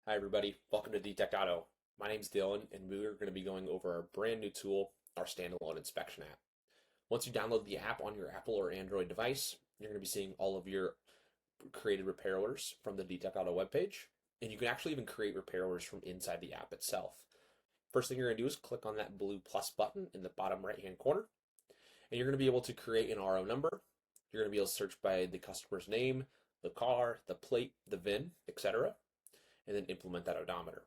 Hi everybody, welcome to Detect Auto. My name's Dylan and we're going to be going over our brand new tool, our standalone inspection app. Once you download the app on your Apple or Android device, you're going to be seeing all of your created repair orders from the Detect Auto webpage, and you can actually even create repair orders from inside the app itself. First thing you're going to do is click on that blue plus button in the bottom right hand corner, and you're going to be able to create an RO number. You're going to be able to search by the customer's name, the car, the plate, the VIN, etc., and then implement that odometer.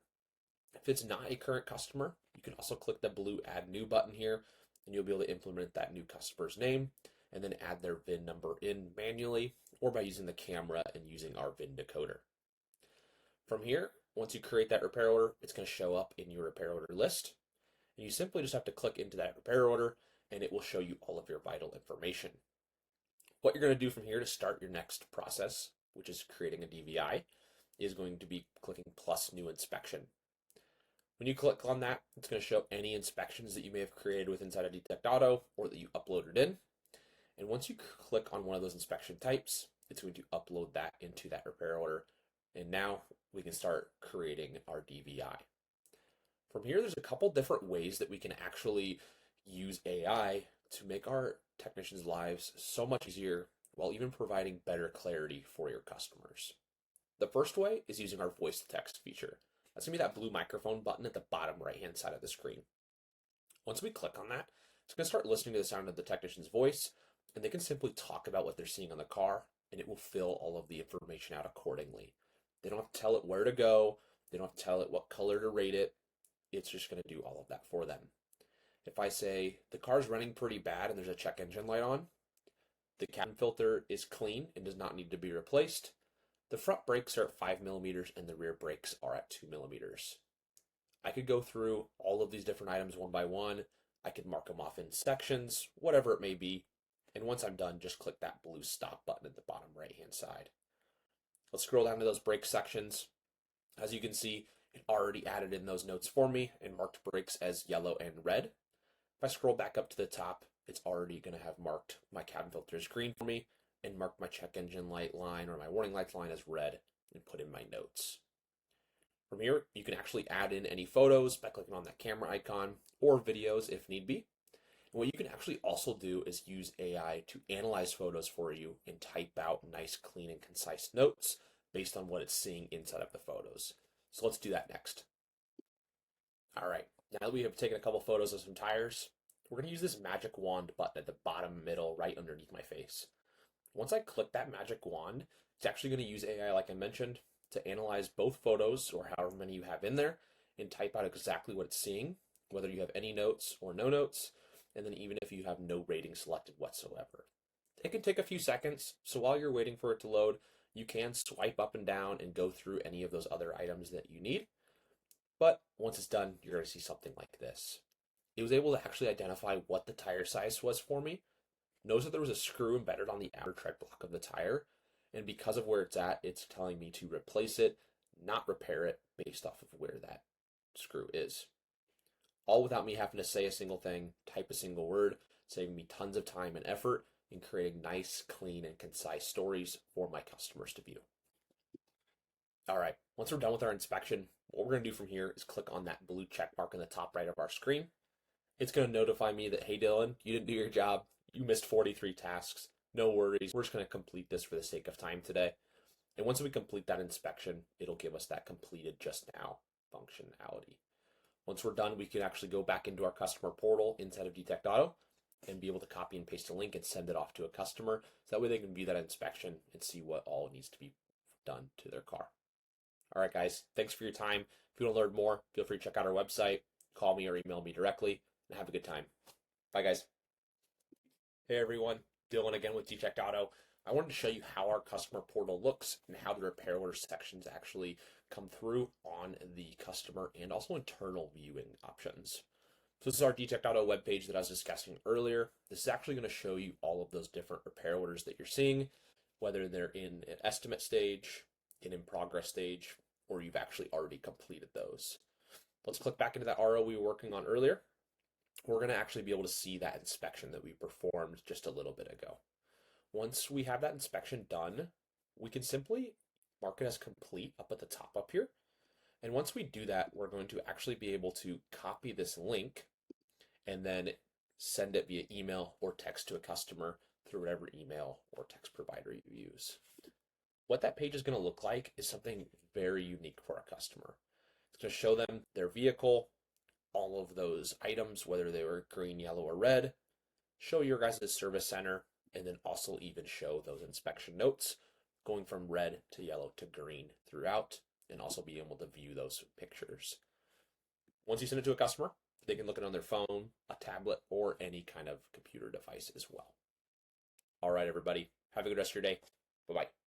If it's not a current customer, you can also click the blue Add New button here, and you'll be able to implement that new customer's name and then add their VIN number in manually or by using the camera and using our VIN decoder. From here, once you create that repair order, it's going to show up in your repair order list. And you simply just have to click into that repair order and it will show you all of your vital information. What you're going to do from here to start your next process, which is creating a DVI, is going to be clicking plus new inspection. When you click on that, it's going to show any inspections that you may have created with inside of Detect Auto or that you uploaded in. And once you click on one of those inspection types, it's going to upload that into that repair order. And now we can start creating our DVI. From here, there's a couple different ways that we can actually use AI to make our technicians' lives so much easier while even providing better clarity for your customers. The first way is using our voice to text feature. That's going to be that blue microphone button at the bottom right-hand side of the screen. Once we click on that, it's going to start listening to the sound of the technician's voice, and they can simply talk about what they're seeing on the car, and it will fill all of the information out accordingly. They don't have to tell it where to go. They don't have to tell it what color to rate it. It's just going to do all of that for them. If I say the car's running pretty bad and there's a check engine light on, the cabin filter is clean and does not need to be replaced, the front brakes are at 5 millimeters and the rear brakes are at 2 millimeters. I could go through all of these different items one by one. I could mark them off in sections, whatever it may be. And once I'm done, just click that blue stop button at the bottom right-hand side. Let's scroll down to those brake sections. As you can see, it already added in those notes for me and marked brakes as yellow and red. If I scroll back up to the top, it's already going to have marked my cabin filter as green for me and mark my check engine light line or my warning lights line as red and put in my notes. From here, you can actually add in any photos by clicking on that camera icon or videos if need be. And what you can actually also do is use AI to analyze photos for you and type out nice, clean, and concise notes based on what it's seeing inside of the photos. So let's do that next. All right, now that we have taken a couple photos of some tires, we're going to use this magic wand button at the bottom middle right underneath my face. Once I click that magic wand, it's actually going to use AI, like I mentioned, to analyze both photos or however many you have in there and type out exactly what it's seeing, whether you have any notes or no notes, and then even if you have no rating selected whatsoever. It can take a few seconds, so while you're waiting for it to load, you can swipe up and down and go through any of those other items that you need. But once it's done, you're going to see something like this. It was able to actually identify what the tire size was for me. Notice that there was a screw embedded on the outer tread block of the tire, and because of where it's at, it's telling me to replace it, not repair it, based off of where that screw is. All without me having to say a single thing, type a single word, saving me tons of time and effort in creating nice, clean, and concise stories for my customers to view. All right, once we're done with our inspection, what we're going to do from here is click on that blue check mark in the top right of our screen. It's going to notify me that, hey Dylan, you didn't do your job. You missed 43 tasks. No worries. We're just going to complete this for the sake of time today. And once we complete that inspection, it'll give us that completed just now functionality. Once we're done, we can actually go back into our customer portal inside of Detect Auto and be able to copy and paste a link and send it off to a customer. So that way they can view that inspection and see what all needs to be done to their car. All right, guys, thanks for your time. If you want to learn more, feel free to check out our website, call me or email me directly, and have a good time. Bye, guys. Hey everyone, Dylan again with Detect Auto. I wanted to show you how our customer portal looks and how the repair order sections actually come through on the customer and also internal viewing options. So this is our Detect Auto webpage that I was discussing earlier. This is actually going to show you all of those different repair orders that you're seeing, whether they're in an estimate stage, in progress stage, or you've actually already completed those. Let's click back into that RO we were working on earlier. We're going to actually be able to see that inspection that we performed just a little bit ago. Once we have that inspection done, we can simply mark it as complete up at the top up here. And once we do that, we're going to actually be able to copy this link and then send it via email or text to a customer through whatever email or text provider you use. What that page is going to look like is something very unique for a customer. It's going to show them their vehicle, all of those items, whether they were green, yellow, or red, show your guys' service center, and then also even show those inspection notes going from red to yellow to green throughout, and also be able to view those pictures. Once you send it to a customer, they can look it on their phone, a tablet, or any kind of computer device as well. All right, everybody. Have a good rest of your day. Bye-bye.